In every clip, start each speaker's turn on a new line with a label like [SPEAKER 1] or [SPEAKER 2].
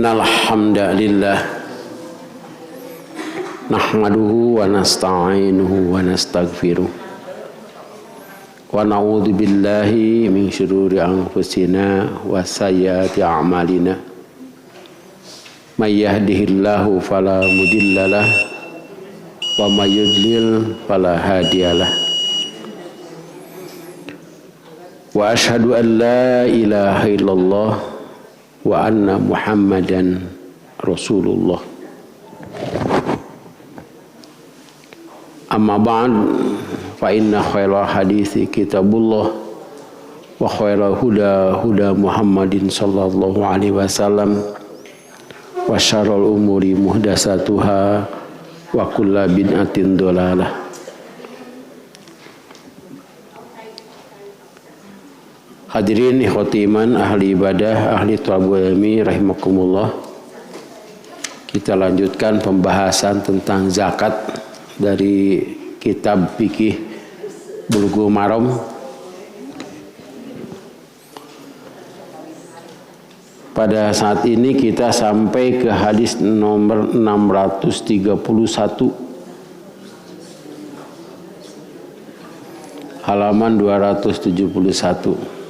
[SPEAKER 1] Innal hamdalillah nahmaduhu wa nasta'inuhu wa nastaghfiruh wa na'udzu billahi min syururi anfusina wa sayyiati a'malina may yahdihillahu fala mudhillalah wa may yudlil fala hadiyalah wa asyhadu an la ilaha illallah wa anna Muhammadan Rasulullah. Amma ba'd, fa inna khairal hadithi kitabullah wa khairal huda Muhammadin sallallahu alaihi wasallam wa syarrul umuri muhdatsatuha wa kullu bid'atin dhalalah. Hadirin ikhwati iman, ahli ibadah, ahli thalabul ilmi rahimakumullah. Kita lanjutkan pembahasan tentang zakat dari kitab fikih Bulughul Maram. Pada saat ini kita sampai ke hadis nomor 631 halaman 271.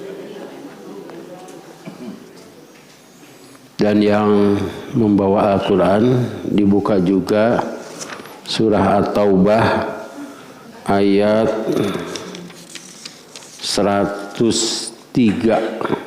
[SPEAKER 1] Dan yang membawa Al-Quran dibuka juga surah At-Taubah ayat 103.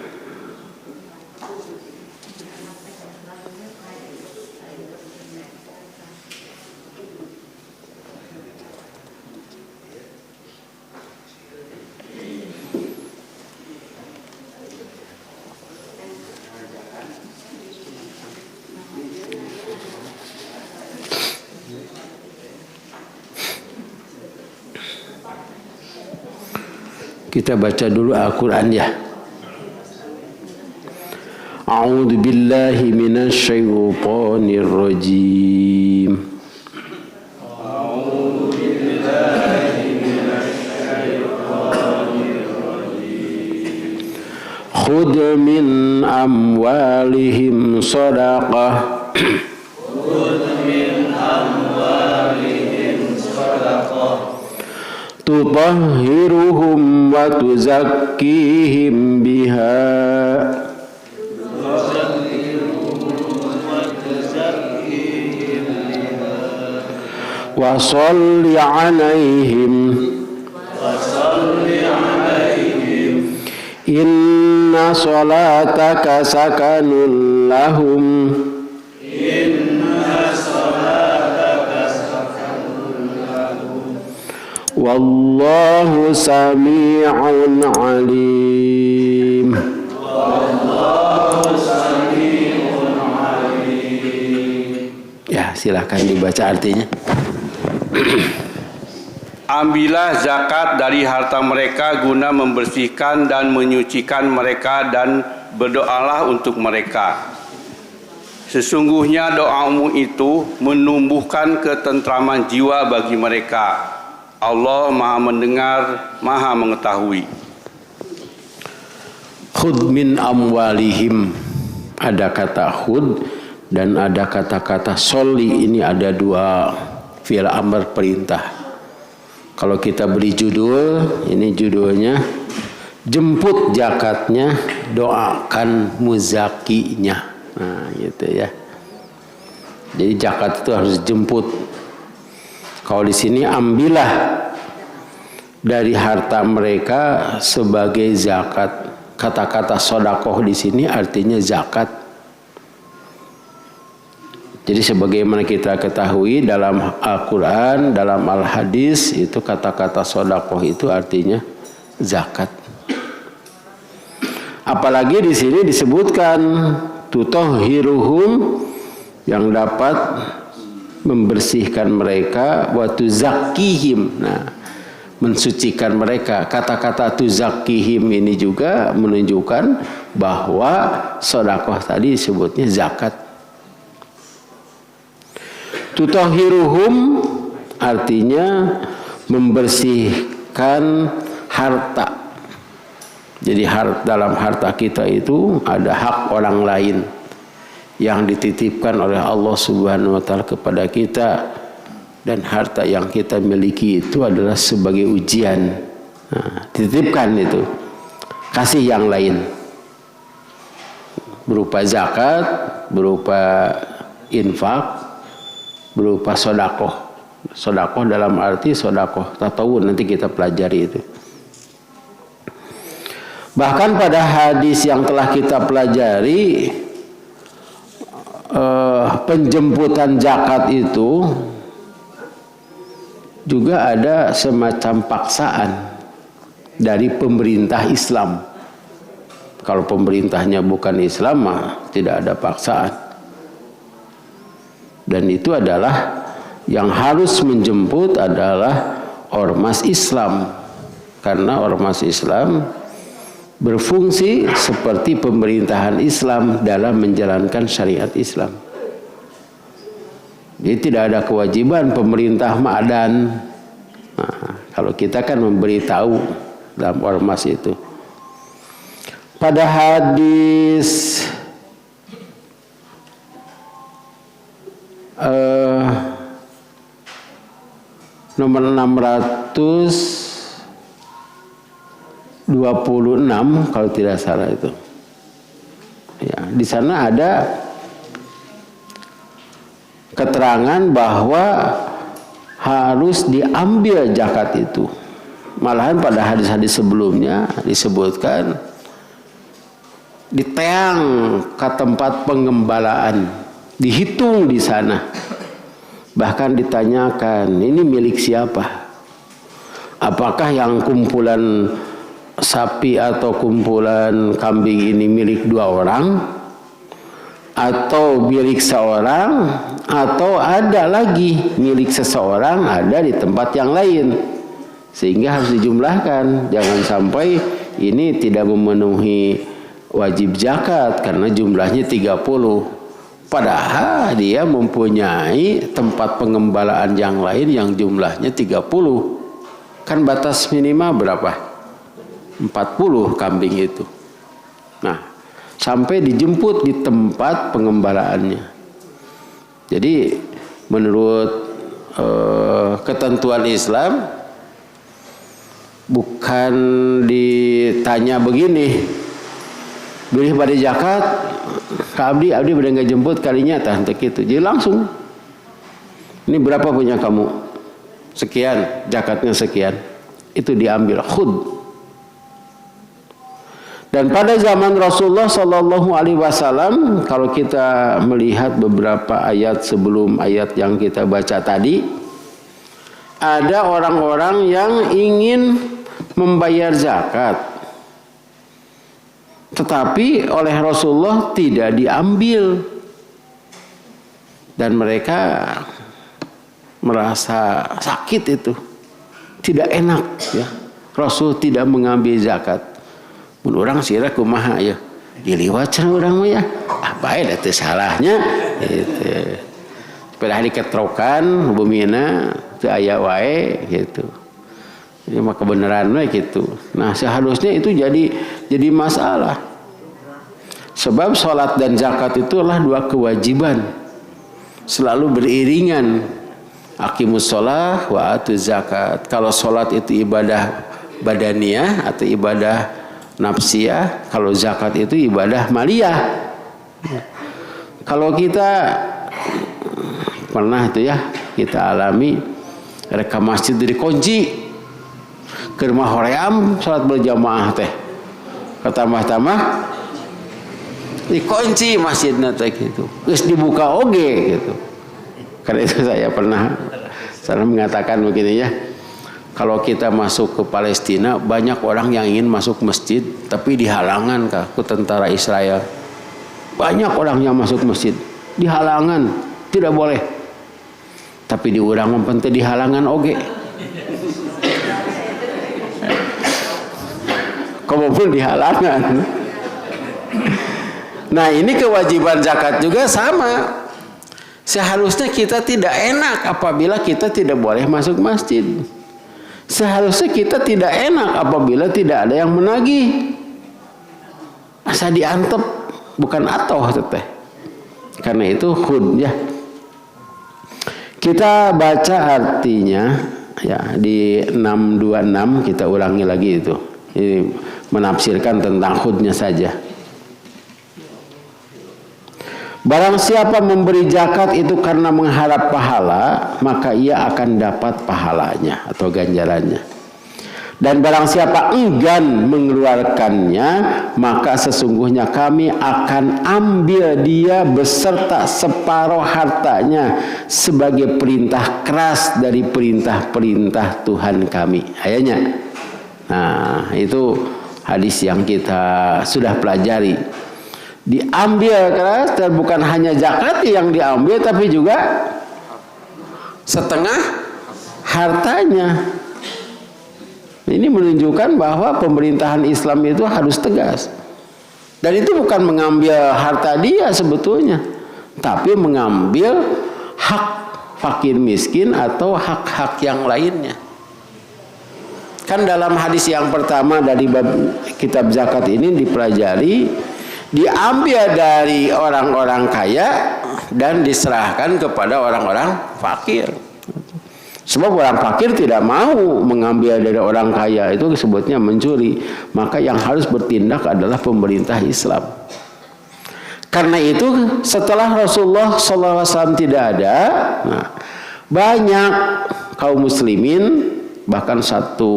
[SPEAKER 1] Kita baca dulu Al-Quran ya. A'udzu billahi minasy syaithanir rajim. A'udzu billahi minasy syaithanir rajim. Khudh min amwalihim shadaqah. Tutahhiruhum wa tuzakkihim biha wa sholli alaihim inna salataka sakanun lahum wallahu sami'un alim. Wallahu sami'un alim. Ya, silakan dibaca artinya.
[SPEAKER 2] Ambillah zakat dari harta mereka guna membersihkan dan menyucikan mereka, dan berdoalah untuk mereka. Sesungguhnya doamu itu menumbuhkan ketentraman jiwa bagi mereka. Allah Maha mendengar, Maha mengetahui.
[SPEAKER 1] Khudh min amwalihim, ada kata khudh dan ada kata-kata sholli. Ini ada dua fi'il amr perintah. Kalau kita beri judul, ini judulnya jemput zakatnya, doakan muzakinya. Nah, gitu ya. Jadi zakat itu harus jemput. Kalau di sini ambillah dari harta mereka sebagai zakat. Kata-kata sodakoh di sini artinya zakat. Jadi sebagaimana kita ketahui dalam Al-Quran, dalam Al-Hadis, itu kata-kata sodakoh itu artinya zakat. Apalagi di sini disebutkan tutahhiruhum, yang dapat membersihkan mereka, wa tuzakkihim, nah, mensucikan mereka. Kata-kata tuzakkihim ini juga menunjukkan bahwa sedekah tadi disebutnya zakat. Tutahhiruhum artinya membersihkan harta. Jadi dalam harta kita itu ada hak orang lain yang dititipkan oleh Allah Subhanahu wa taala kepada kita, dan harta yang kita miliki itu adalah sebagai ujian. Nah, dititipkan itu, kasih yang lain berupa zakat, berupa infak, berupa sodakoh. Sodakoh dalam arti sodakoh tatawun, nanti kita pelajari itu. Bahkan pada hadis yang telah kita pelajari, penjemputan zakat itu juga ada semacam paksaan dari pemerintah Islam. Kalau pemerintahnya bukan Islam, mah tidak ada paksaan. Dan itu adalah yang harus menjemput adalah ormas Islam, karena ormas Islam berfungsi seperti pemerintahan Islam dalam menjalankan syariat Islam. Jadi tidak ada kewajiban pemerintah ma'adan. Nah, kalau kita kan memberitahu dalam ormas itu. Pada hadis nomor 626 kalau tidak salah itu. Ya, di sana ada keterangan bahwa harus diambil zakat itu. Malahan pada hadis-hadis sebelumnya disebutkan diteang ke tempat pengembalaan, dihitung di sana. Bahkan ditanyakan, ini milik siapa? Apakah yang kumpulan sapi atau kumpulan kambing ini milik 2 orang, atau milik seorang, atau ada lagi milik seseorang ada di tempat yang lain, sehingga harus dijumlahkan. Jangan sampai ini tidak memenuhi wajib zakat karena jumlahnya 30, padahal dia mempunyai tempat pengembalaan yang lain yang jumlahnya 30. Kan batas minimal berapa? 40 kambing itu. Nah, sampai dijemput di tempat pengembalaannya. Jadi menurut ketentuan Islam, bukan ditanya begini, beli pada zakat ke abdi pada nggak jemput kalinya tah gitu. Jadi langsung, ini berapa punya kamu? Sekian, zakatnya sekian. Itu diambil khud. Dan pada zaman Rasulullah Shallallahu Alaihi Wasallam, kalau kita melihat beberapa ayat sebelum ayat yang kita baca tadi, ada orang-orang yang ingin membayar zakat, tetapi oleh Rasulullah tidak diambil, dan mereka merasa sakit itu, tidak enak ya. Rasul tidak mengambil zakat. Orang sirah kumaha ya, diliwat cenah urang mah ya, bae da teu salahnya gitu. Pada hari ketrokan bumina teu aya wae gitu. Ya mah kebenaran we gitu. Nah, seharusnya itu jadi masalah. Sebab salat dan zakat itulah 2 kewajiban, selalu beriringan. Aqimus shalah wa atuz zakat. Kalau salat itu ibadah badaniyah atau ibadah nafsiyah, kalau zakat itu ibadah maliyah. Kalau kita pernah itu ya, kita alami reka masjid dikunci, ke rumah hoream salat berjamaah teh, ketambah-tambah dikunci masjidnya teh gitu, terus dibuka oge gitu. Karena itu saya pernah mengatakan begini ya, kalau kita masuk ke Palestina, banyak orang yang ingin masuk masjid, tapi dihalangan ke tentara Israel. Banyak orang yang masuk masjid, dihalangan, tidak boleh. Tapi di urang penting dihalangan oge. Kalaupun dihalangan. Nah, ini kewajiban zakat juga sama. Seharusnya kita tidak enak apabila kita tidak boleh masuk masjid. Seharusnya kita tidak enak apabila tidak ada yang menagih. Asa diantep, bukan atoh teteh. Karena itu Hud ya. Kita baca artinya ya di 626, kita ulangi lagi itu. Ini menafsirkan tentang Hudnya saja. Barang siapa memberi zakat itu karena mengharap pahala, maka ia akan dapat pahalanya atau ganjarannya. Dan barang siapa enggan mengeluarkannya, maka sesungguhnya kami akan ambil dia beserta separuh hartanya sebagai perintah keras dari perintah-perintah Tuhan kami. Ayatnya. Nah, itu hadis yang kita sudah pelajari. Diambil keras, dan bukan hanya zakat yang diambil, tapi juga setengah hartanya. Ini menunjukkan bahwa pemerintahan Islam itu harus tegas. Dan itu bukan mengambil harta dia sebetulnya, tapi mengambil hak fakir miskin atau hak-hak yang lainnya. Kan dalam hadis yang pertama dari bab kitab zakat ini dipelajari, diambil dari orang-orang kaya dan diserahkan kepada orang-orang fakir. Sebab orang fakir tidak mau mengambil dari orang kaya, itu disebutnya mencuri. Maka yang harus bertindak adalah pemerintah Islam. Karena itu setelah Rasulullah SAW tidak ada, nah, banyak kaum muslimin, bahkan satu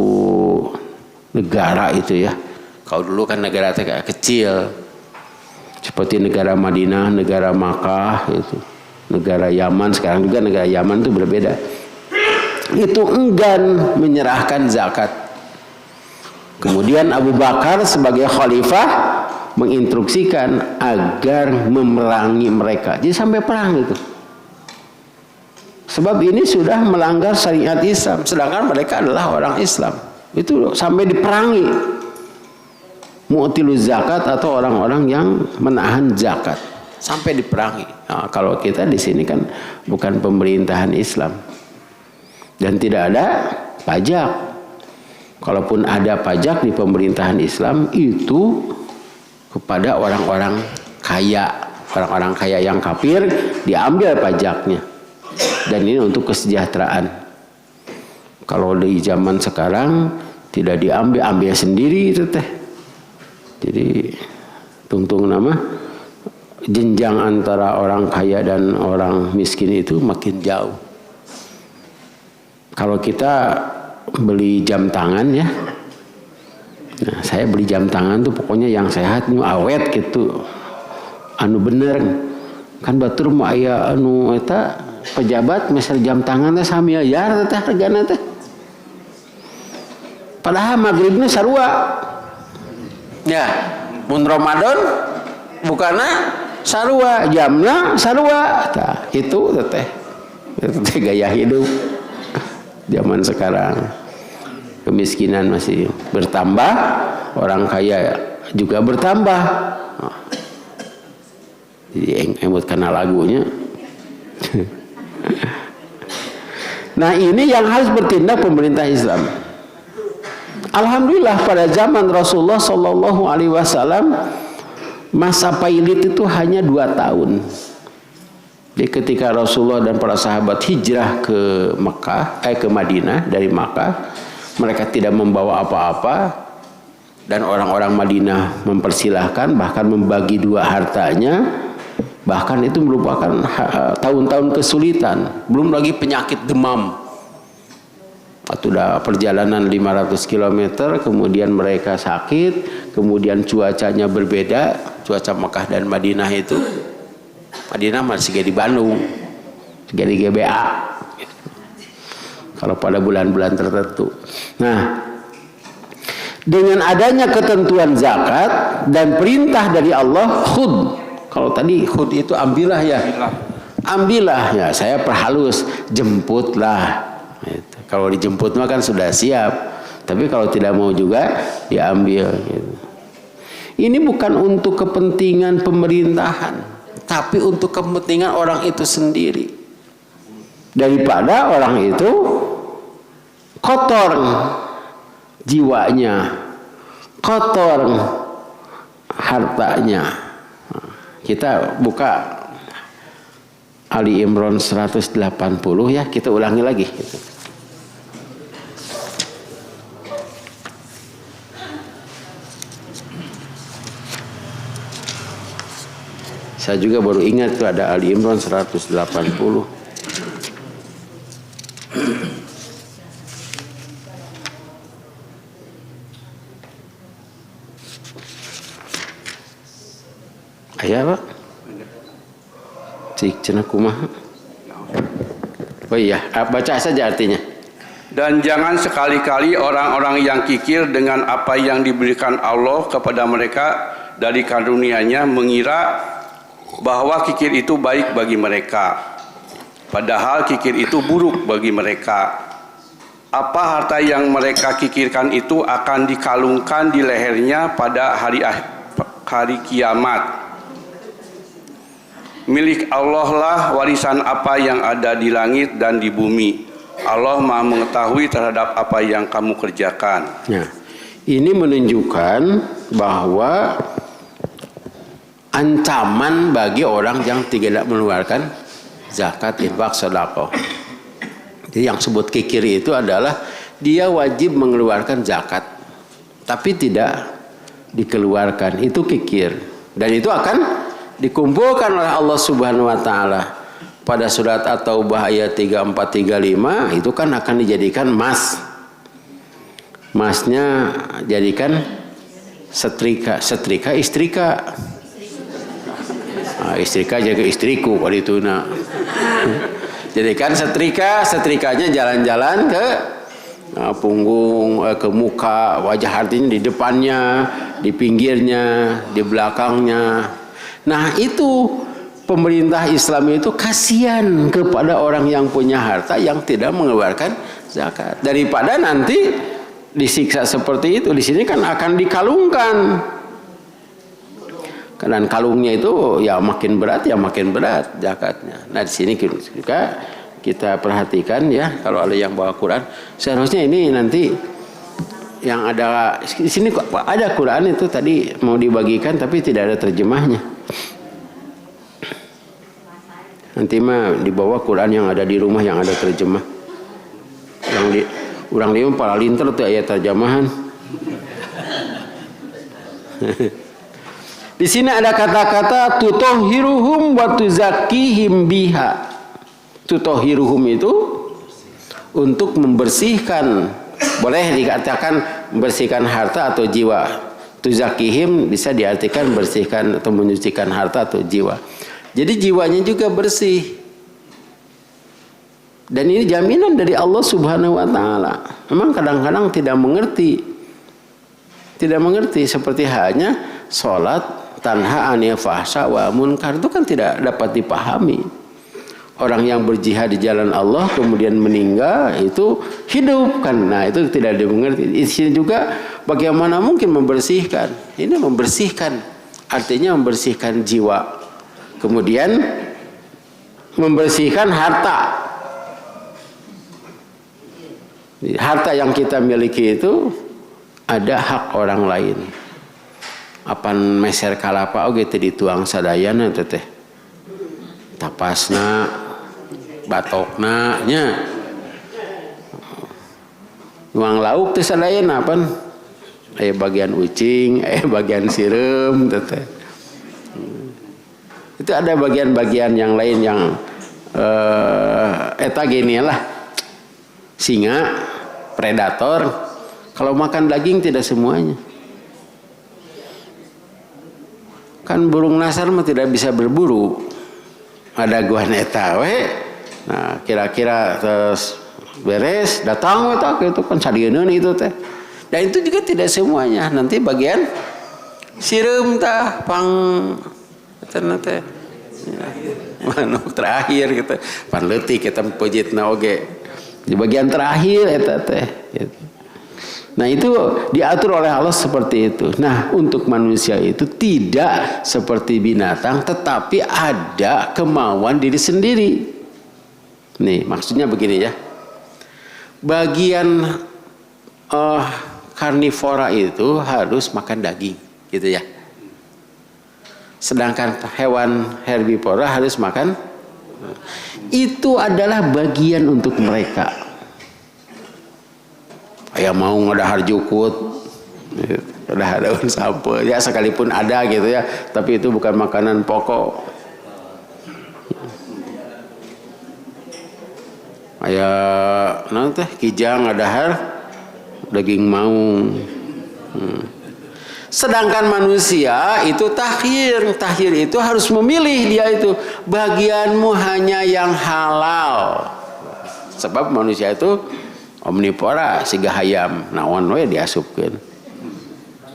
[SPEAKER 1] negara itu ya. Kalau dulu kan negara kecil, seperti negara Madinah, negara Makkah, itu, negara Yaman. Sekarang juga negara Yaman itu berbeda. Itu enggan menyerahkan zakat. Kemudian Abu Bakar sebagai khalifah menginstruksikan agar memerangi mereka. Jadi sampai perang itu. Sebab ini sudah melanggar syariat Islam, sedangkan mereka adalah orang Islam. Itu sampai diperangi. Mu'tiluz zakat atau orang-orang yang menahan zakat sampai diperangi. Nah, kalau kita di sini kan bukan pemerintahan Islam. Dan tidak ada pajak. Kalaupun ada pajak di pemerintahan Islam, itu kepada orang-orang kaya. Orang-orang kaya yang kafir diambil pajaknya. Dan ini untuk kesejahteraan. Kalau di zaman sekarang tidak diambil, ambil sendiri itu teh. Jadi tungtung nama jenjang antara orang kaya dan orang miskin itu makin jauh. Kalau kita beli jam tangan ya, nah, saya beli jam tangan tuh pokoknya yang sehat, nu awet gitu, anu bener. Kan batur mah aya anu eta pejabat misal jam tangannya samiayar teh hargana teh. Padahal maghribnya sarua. Ya, mun Ramadan bukanna sarua, jamna sarua. Tah, itu teh. Itu teh gaya hidup zaman sekarang. Kemiskinan masih bertambah, orang kaya juga bertambah. Jadi emot karena lagunya. Nah, ini yang harus bertindak pemerintah Islam. Alhamdulillah pada zaman Rasulullah Shallallahu Alaihi Wasallam masa pailit itu hanya 2 tahun. Jadi ketika Rasulullah dan para sahabat hijrah ke ke Madinah dari Makkah, mereka tidak membawa apa-apa dan orang-orang Madinah mempersilahkan, bahkan membagi 2 hartanya. Bahkan itu merupakan tahun-tahun kesulitan, belum lagi penyakit demam. Sudah perjalanan 500 km, kemudian mereka sakit, kemudian cuacanya berbeda, cuaca Makkah dan Madinah itu. Madinah masih kayak di Bandung, kayak di GBA. Kalau pada bulan-bulan tertentu. Nah, dengan adanya ketentuan zakat dan perintah dari Allah, khud. Kalau tadi khud itu ambillah ya. Ambillah ya, saya perhalus, jemputlah. Gitu. Kalau dijemput mah kan sudah siap. Tapi kalau tidak mau juga diambil. Gitu. Ini bukan untuk kepentingan pemerintahan, tapi untuk kepentingan orang itu sendiri. Daripada orang itu kotor jiwanya, kotor hartanya. Kita buka Ali Imran 180 ya, kita ulangi lagi gitu. Saya juga baru ingat tuh ada Ali Imran 180. Ayah Pak? Cik cenah kumaha? Oh iya, baca saja artinya.
[SPEAKER 2] Dan jangan sekali-kali orang-orang yang kikir dengan apa yang diberikan Allah kepada mereka dari karunia-Nya mengira bahwa kikir itu baik bagi mereka. Padahal kikir itu buruk bagi mereka. Apa harta yang mereka kikirkan itu akan dikalungkan di lehernya pada hari kiamat. Milik Allah lah warisan apa yang ada di langit dan di bumi. Allah Maha mengetahui terhadap apa yang kamu kerjakan.
[SPEAKER 1] Nah, ini menunjukkan bahwa ancaman bagi orang yang tidak mengeluarkan zakat, infak, sedekah. Jadi yang sebut kikir itu adalah dia wajib mengeluarkan zakat, tapi tidak dikeluarkan. Itu kikir. Dan itu akan dikumpulkan oleh Allah Subhanahu wa taala pada surat At-Taubah ayat 3435 itu kan akan dijadikan emas. Emasnya jadikan setrika, setrika istrika. Nah, istrika jaga istriku kalau itu nah. Jadikan setrika, setrikanya jalan-jalan ke punggung, ke muka, wajah, artinya di depannya, di pinggirnya, di belakangnya. Nah itu pemerintah Islam itu kasihan kepada orang yang punya harta yang tidak mengeluarkan zakat. Daripada nanti disiksa seperti itu, di sini kan akan dikalungkan. Dan kalungnya itu ya makin berat zakatnya. Nah di sini juga kita perhatikan ya, kalau ada yang bawa Quran, seharusnya ini nanti yang ada di sini kok ada Quran itu tadi mau dibagikan tapi tidak ada terjemahnya. Nanti mah dibawa Quran yang ada di rumah yang ada terjemah. Yang di urang dia para linter tuh ayat terjemahan. Di sini ada kata-kata tutohiruhum wa tuzakkihim biha. Tutohiruhum itu untuk membersihkan, boleh dikatakan membersihkan harta atau jiwa. Tuzakkihim bisa diartikan bersihkan atau menyucikan harta atau jiwa. Jadi jiwanya juga bersih. Dan ini jaminan dari Allah Subhanahu wa taala. Memang kadang-kadang tidak mengerti. Tidak mengerti seperti hanya salat tanha anil fahsya wa munkar itu kan tidak dapat dipahami. Orang yang berjihad di jalan Allah kemudian meninggal itu hidup kan. Nah, itu tidak dimengerti. Di sini juga bagaimana mungkin membersihkan? Ini membersihkan. Artinya membersihkan jiwa. Kemudian membersihkan harta. Harta yang kita miliki itu ada hak orang lain. Apan meser kalapa oge teu dituang sadayana teh teh. Tapasna, batokna nya. Nuang lauk teh sadayana apan aya bagian ucing, aya bagian sireum teh teh. Itu ada bagian-bagian yang lain yang eta gini lah. Singa, predator, kalau makan daging tidak semuanya. Kan burung nasar mah tidak bisa berburu. Ada guan eta we. Nah, kira-kira terus beres, datang eta itu kan sadieun itu teh. Dan itu juga tidak semuanya. Nanti bagian sireum tah pang teh ya, manuk terakhir kita pan leutik kita pejitna oge di bagian terakhir eta teh gitu. Nah itu diatur oleh Allah seperti itu. Nah untuk manusia itu tidak seperti binatang tetapi ada kemauan diri sendiri. Nih maksudnya begini ya, bagian karnivora itu harus makan daging gitu ya. Sedangkan hewan herbivora harus makan Itu adalah bagian untuk mereka. Kayak mau ngadahar jukut, ada daun sampel ya, sekalipun ada gitu ya, tapi itu bukan makanan pokok. Kayak nanti kijang ngadahar daging maung. Sedangkan manusia itu takhir. Takhir itu harus memilih, dia itu bagianmu hanya yang halal. Sebab manusia itu omnivora, siga hayam, naon we diasupkeun.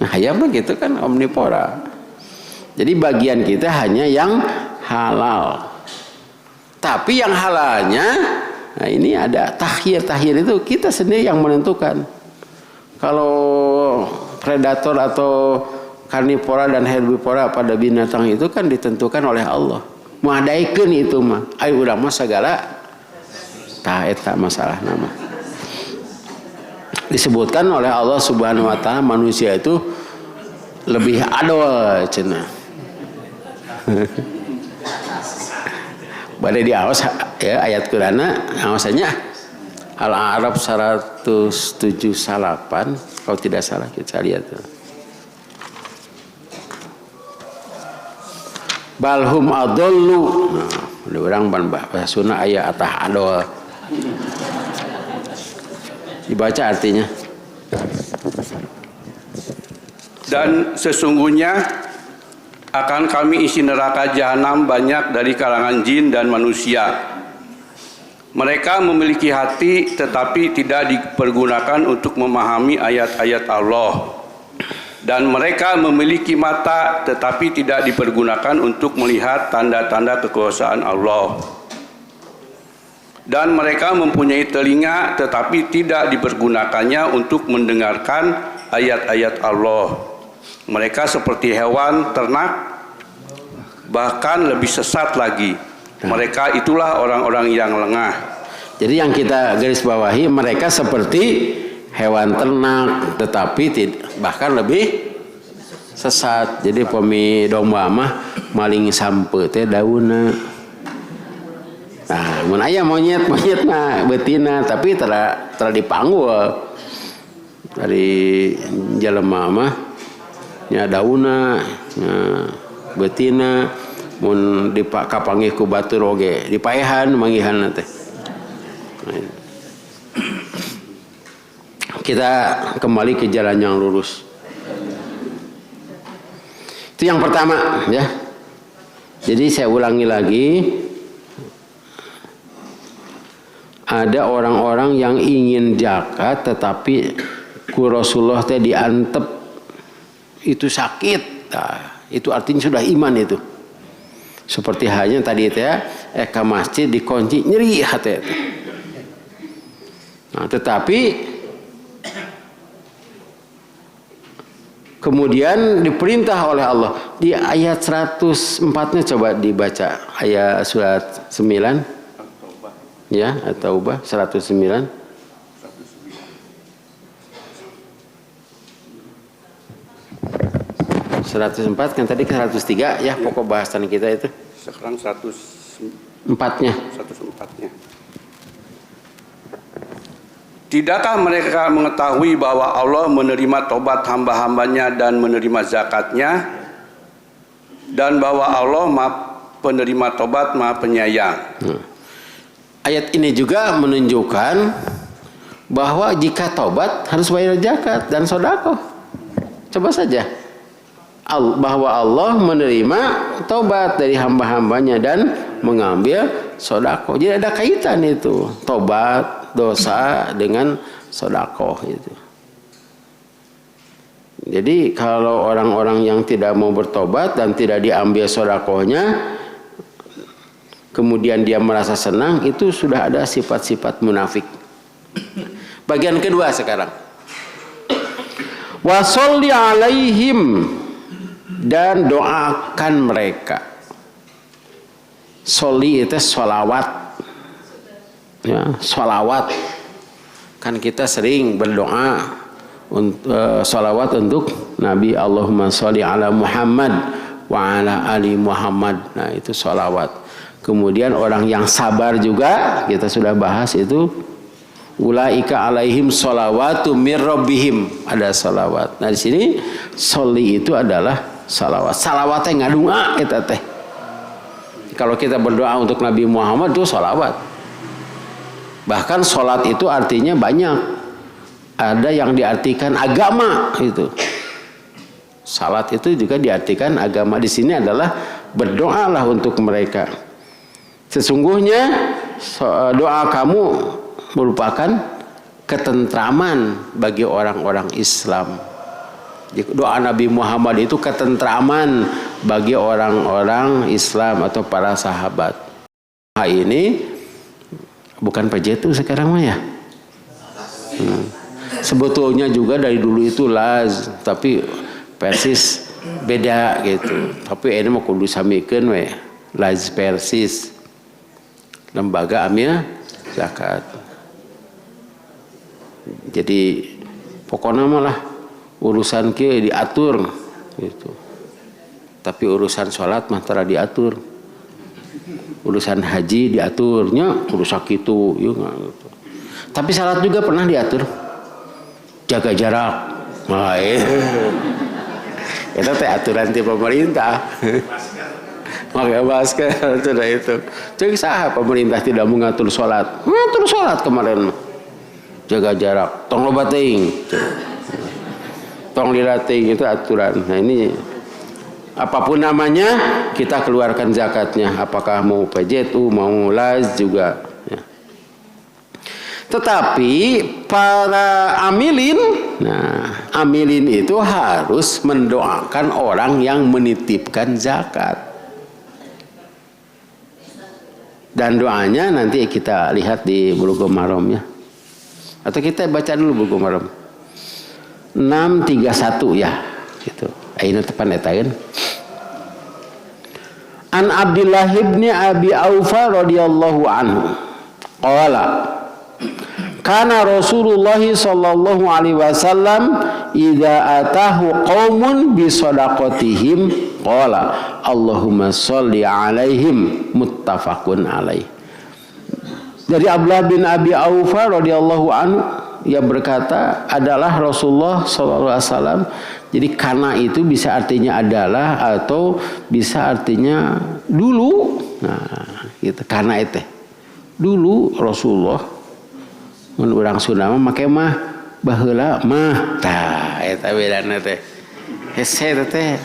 [SPEAKER 1] Nah, hayam begitu kan omnivora. Jadi bagian kita hanya yang halal. Tapi yang halalnya, nah ini ada takhir. Takhir itu kita sendiri yang menentukan. Kalau predator atau karnivora dan herbivora pada binatang itu kan ditentukan oleh Allah. Muadaikeun itu mah. Ayo urang mah sagala tah eta masalah nama. Disebutkan oleh Allah Subhanahu wa taala manusia itu lebih adol cenah. Bade diaos ya ayat Qur'anna aosanya Al-A'raf 178 kalau tidak salah kita lihat. Balhum adollu. Nah, ada orang bahasa Sunda aya atah adol. Dibaca artinya.
[SPEAKER 2] Dan sesungguhnya akan kami isi neraka jahanam banyak dari kalangan jin dan manusia. Mereka memiliki hati tetapi tidak dipergunakan untuk memahami ayat-ayat Allah. Dan mereka memiliki mata tetapi tidak dipergunakan untuk melihat tanda-tanda kekuasaan Allah. Dan mereka mempunyai telinga tetapi tidak dipergunakannya untuk mendengarkan ayat-ayat Allah. Mereka seperti hewan ternak, bahkan lebih sesat lagi. Mereka itulah orang-orang yang lengah. Jadi yang kita garis bawahi, mereka seperti hewan ternak, tetapi bahkan lebih sesat. Jadi pemi domba mah maling sampe teh daunna. Nah, mun aya monyet mah betina, tapi tara dipanggul dari jelema mah nya daunna, nya betina. Mun dipakapanggih ku batur oge dipaehan manggihan teh. Kita kembali ke jalan yang lurus. Itu yang pertama ya. Jadi saya ulangi lagi, ada orang-orang yang ingin zakat tetapi ku Rasulullah teh diantep itu sakit. Nah, itu artinya sudah iman itu. Seperti halnya tadi itu ya, ke masjid dikunci nyeri hati itu. Nah, tetapi kemudian diperintah oleh Allah di ayat 104-nya coba dibaca ayat surat 9 ya atau 109. 104 kan tadi ke 103 ya pokok bahasan kita itu.
[SPEAKER 3] Sekarang
[SPEAKER 2] 104-nya.
[SPEAKER 3] Tidakkah mereka mengetahui bahwa Allah menerima tobat hamba-hambanya dan menerima zakatnya, dan bahwa Allah penerima tobat, Maha Penyayang?
[SPEAKER 2] Ayat ini juga menunjukkan bahwa jika tobat harus bayar zakat dan sedekah. Coba saja. Bahwa Allah menerima tobat dari hamba-hambanya dan mengambil sedekah. Jadi ada kaitan itu tobat dosa dengan sedekah itu. Jadi kalau orang-orang yang tidak mau bertobat dan tidak diambil sedekahnya, kemudian dia merasa senang, itu sudah ada sifat-sifat munafik. Bagian kedua sekarang. Wa sholli alaihim, dan doakan mereka. Sholli itu sholawat. Ya, sholawat. Kan kita sering berdoa sholawat untuk Nabi, Allahumma sholli ala Muhammad wa ala ali Muhammad. Nah, itu sholawat.
[SPEAKER 1] Kemudian orang yang sabar juga kita sudah bahas itu. Ulaika alaihim sholawatu mir rabbihim, ada salawat. Nah di sini soli itu adalah salawat. Salawatnya ngadunga kita teh. Kalau kita berdoa untuk Nabi Muhammad itu salawat. Bahkan sholat itu artinya banyak. Ada yang diartikan agama itu. Salat itu juga diartikan agama. Di sini adalah berdoalah untuk mereka. Sesungguhnya doa kamu merupakan ketentraman bagi orang-orang Islam. Doa Nabi Muhammad itu ketentraman bagi orang-orang Islam atau para sahabat. Nah, ini bukan PJTU sekarang mah ya. Sebetulnya juga dari dulu itu laz, tapi persis beda gitu. Tapi ini mau kudu samikeun we. Laz persis. Lembaga amil zakat. Jadi pokoknya malah urusan ke diatur gitu. Tapi urusan sholat mah tara diatur. Urusan haji diaturnya, urusan kitu ya gitu. Tapi salat juga pernah diatur. Jaga jarak. Wah, itu teh aturan ti pemerintah. Pakai masker itu. Jadi sah pemerintah tidak mengatur sholat. Mengatur sholat kemarin. Jaga jarak. Tong loba teuing. Tong dilatih itu aturan. Nah ini apapun namanya kita keluarkan zakatnya. Apakah mau PJTU, mau laz juga. Ya. Tetapi para amilin, nah amilin itu harus mendoakan orang yang menitipkan zakat. Dan doanya nanti kita lihat di Bulughul Maram ya. Atau kita baca dulu Bulughul Maram. 631 ya. Gitu. Ayeuna tepan eta kan. An Abdullah bin Abi Aufa radhiyallahu anhu. Qala kana Rasulullah sallallahu alaihi wasallam idza atahu qaumun bi shadaqatihim qala Allahumma sholli alaihim, muttafaqun alaih. Dari Abdullah bin Abi Aufa radhiyallahu anhu, ia berkata adalah Rasulullah sallallahu alaihi wasallam. Jadi kana itu bisa artinya adalah atau bisa artinya dulu. Nah, gitu kana itu. Dulu Rasulullah mun urang Sunda mah make mah baheula mah tah eta bedana teh. Hese teh.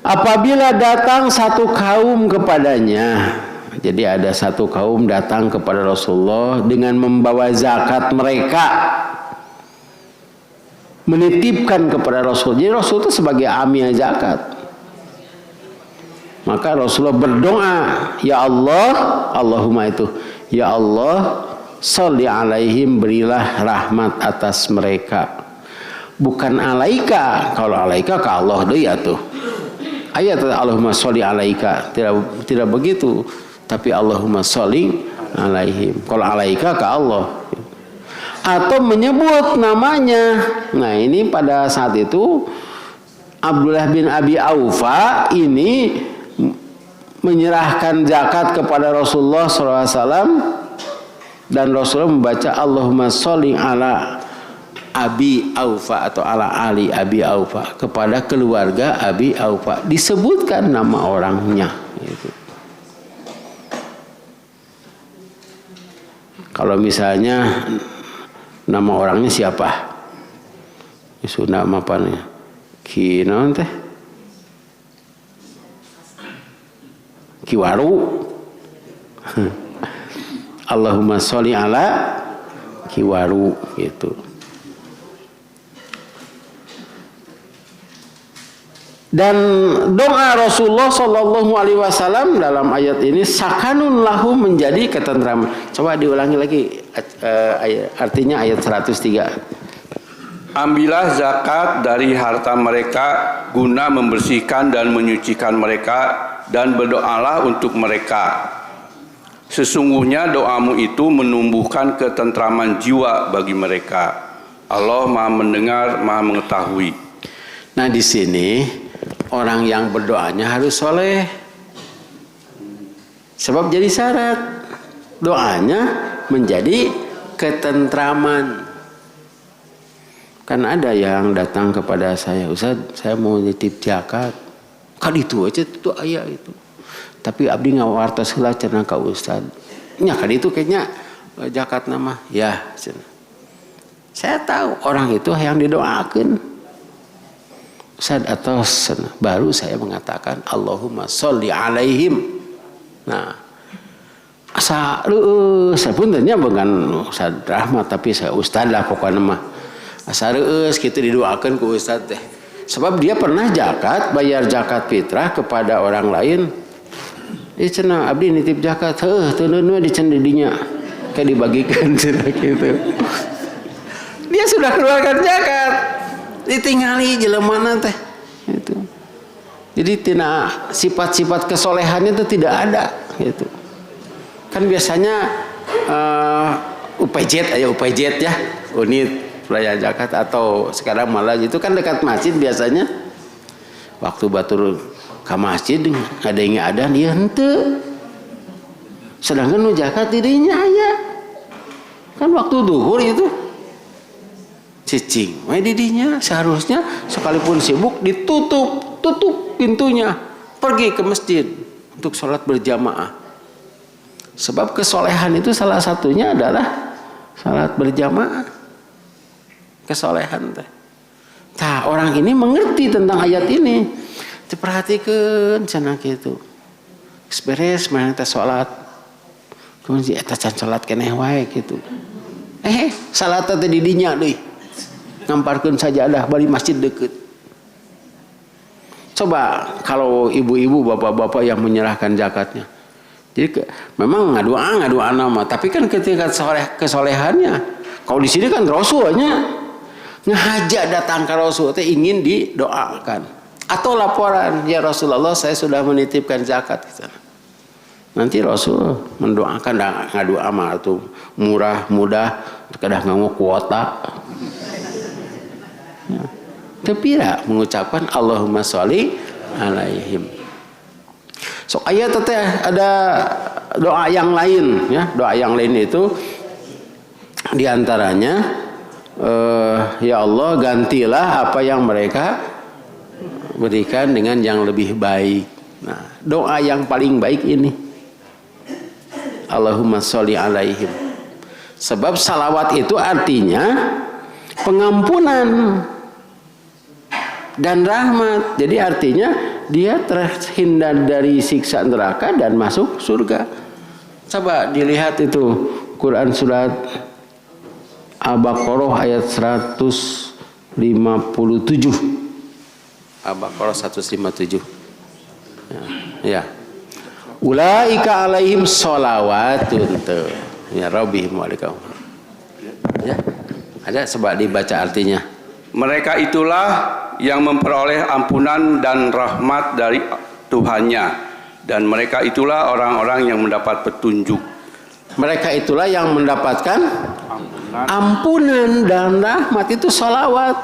[SPEAKER 1] Apabila datang satu kaum kepadanya, jadi ada satu kaum datang kepada Rasulullah dengan membawa zakat mereka, menitipkan kepada Rasul. Jadi Rasul itu sebagai amil zakat. Maka Rasulullah berdoa, ya Allah, Allahumma itu, ya Allah, sholli alaihim, berilah rahmat atas mereka. Bukan alaika, kalau alaika ke Allah deui atuh. Ayat Allahumma sholli alaika tidak begitu, tapi Allahumma sholli alaihim. Kalau alaika ke Allah. Atau menyebut namanya. Nah, ini pada saat itu Abdullah bin Abi Aufa ini menyerahkan zakat kepada Rasulullah SAW dan Rasulullah membaca Allahumma sholli ala Abi Aufa atau ala Ali Abi Aufa, kepada keluarga Abi Aufa, disebutkan nama orangnya gitu. Kalau misalnya nama orangnya siapa, isu nama apa nih, Kinon teh Kiwaru. Allahumma sholli ala Kiwaru gitu. Dan doa Rasulullah Shallallahu Alaihi Wasallam dalam ayat ini sakanun lahu, menjadi ketentraman. Coba diulangi lagi artinya ayat 103.
[SPEAKER 2] Ambillah zakat dari harta mereka guna membersihkan dan menyucikan mereka, dan berdoalah untuk mereka. Sesungguhnya doamu itu menumbuhkan ketentraman jiwa bagi mereka. Allah Maha mendengar, Maha mengetahui.
[SPEAKER 1] Nah di sini orang yang berdoanya harus soleh. Sebab jadi syarat doanya menjadi ketentraman. Kan ada yang datang kepada saya, Ustaz, saya mau nitip zakat. Kan itu aja itu ayat itu. Tapi abdi ngawartos heula cenah ka Ustaz. Nya kan itu kayaknya zakat nama. Ya, cenah. Saya tahu orang itu yang didoakan. Ustaz atau baru saya mengatakan Allahumma sholli alaihim. Nah, asa reueus sapuntennya bukan Ustaz Rahmat tapi saya ustaz lah pokoknya mah. Asa reueus kitu didoakeun ku ustaz teh. Sebab dia pernah zakat, bayar zakat fitrah kepada orang lain. Ieu cenah abdi nitip zakat, heuh teu neuneu dicendidinya. Kayak dibagikan cenah kitu. Dia sudah keluarkan zakat. Ditinggali jeleumana teh. Itu. Jadi tina sifat-sifat kesolehannya itu tidak ada gitu. Kan biasanya UPJ ya, unit pelayanan zakat atau sekarang malah itu kan dekat masjid biasanya. Waktu batur ke masjid ada yang ada dia henteu. Sedangkan nu zakat dirinya aya. Kan waktu duhur itu cicing, didinya seharusnya sekalipun sibuk tutup pintunya, pergi ke masjid untuk sholat berjamaah. Sebab kesolehan itu salah satunya adalah sholat berjamaah. Kesolehan teh. Nah, orang ini mengerti tentang ayat ini. Diperhatikan cenah kitu. Beres mana teh sholat. Kemudian eta can sholat keneh wae gitu. Salat teh di dinya deui. Ngamparkeun sajadah bari masjid deukeut. Coba kalau ibu-ibu, bapak-bapak yang menyerahkan zakatnya. Jadi memang ngadu-ngadu nama, tapi kan ketika kesolehannya, kalau di sini kan Rasulnya ngajak datang ke Rasul itu ingin didoakan atau laporan, ya Rasulullah saya sudah menitipkan zakat. Nanti Rasul mendoakan ngadu ama itu murah mudah, kadang nganggo kuota. Ya. Tapi tidak mengucapkan Allahumma sholli alaihim. So ayat teh ada doa yang lain ya. Doa yang lain itu diantaranya ya Allah gantilah apa yang mereka berikan dengan yang lebih baik. Nah, doa yang paling baik ini Allahumma sholli alaihim. Sebab salawat itu artinya pengampunan dan rahmat. Jadi artinya dia terhindar dari siksa neraka dan masuk surga. Coba dilihat itu Quran surat Al-Baqarah ayat 157. Al-Baqarah 157. Ya. Ulaika alaihim sholawatun. Ya rabbihim wa'alaikahum. Ya. Ada coba dibaca artinya.
[SPEAKER 2] Mereka itulah yang memperoleh ampunan dan rahmat dari Tuhannya, dan mereka itulah orang-orang yang mendapat petunjuk.
[SPEAKER 1] Mereka itulah yang mendapatkan ampunan dan rahmat. Itu sholawat.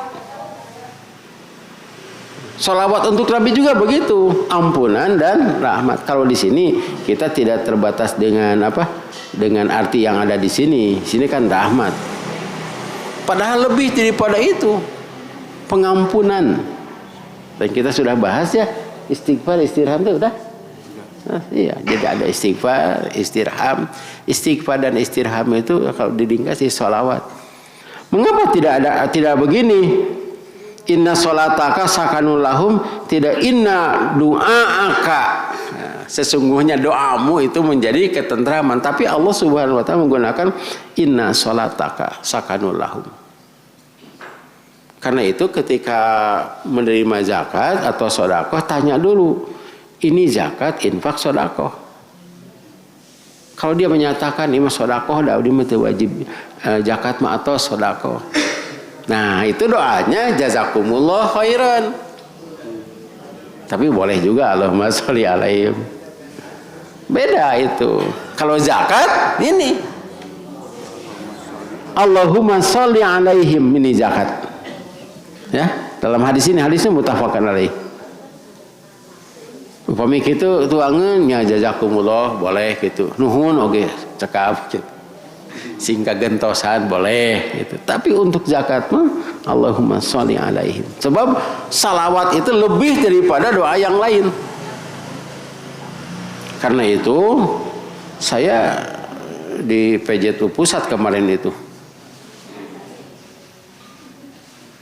[SPEAKER 1] Sholawat untuk Nabi juga begitu, ampunan dan rahmat. Kalau di sini kita tidak terbatas dengan apa? Dengan arti yang ada di sini. Sini kan rahmat. Padahal lebih daripada itu. Pengampunan. Dan kita sudah bahas ya, istighfar, istirham itu udah. Iya, jadi ada istighfar, istirham. Istighfar dan istirham itu kalau diringkas sholawat. Mengapa tidak begini? Inna sholataka sakanul lahum, tidak inna du'aaka. Sesungguhnya doamu itu menjadi ketentraman. Tapi Allah Subhanahu wa taala menggunakan inna sholataka sakanul lahum. Karena itu ketika menerima zakat atau sedekah tanya dulu, ini zakat, infak, sedekah. Kalau dia menyatakan ini sedekah, dah dia mesti wajib zakat mah atau sedekah. Nah, itu doanya jazakumullah khairan. Tapi boleh juga Allahumma sholli alaihim. Beda itu. Kalau zakat ini Allahumma sholli alaihim, ini zakat. Ya. Dalam hadisnya muttafaqun alaih. Upami kitu tuangeun nya jazakumullah boleh gitu. Nuhun oge cekap gitu. Singka gentosan boleh gitu. Tapi untuk zakat mah Allahumma sholli alaihim. Sebab salawat itu lebih daripada doa yang lain. Karena itu saya di PJTU pusat kemarin itu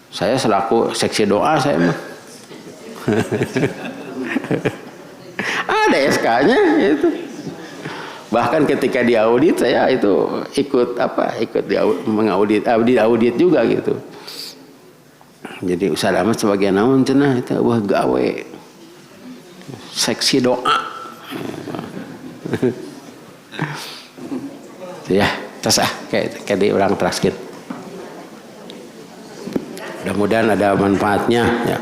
[SPEAKER 1] saya selaku seksi doa saya mah ada SK-nya itu. Bahkan ketika diaudit saya itu ikut mengaudit diaudit juga gitu. Jadi Ustaz Ahmad sebagai naon cenah itu wah gawe seksi doa. Ya, tas kayak di orang teraskin. Mudah-mudahan ada manfaatnya ya.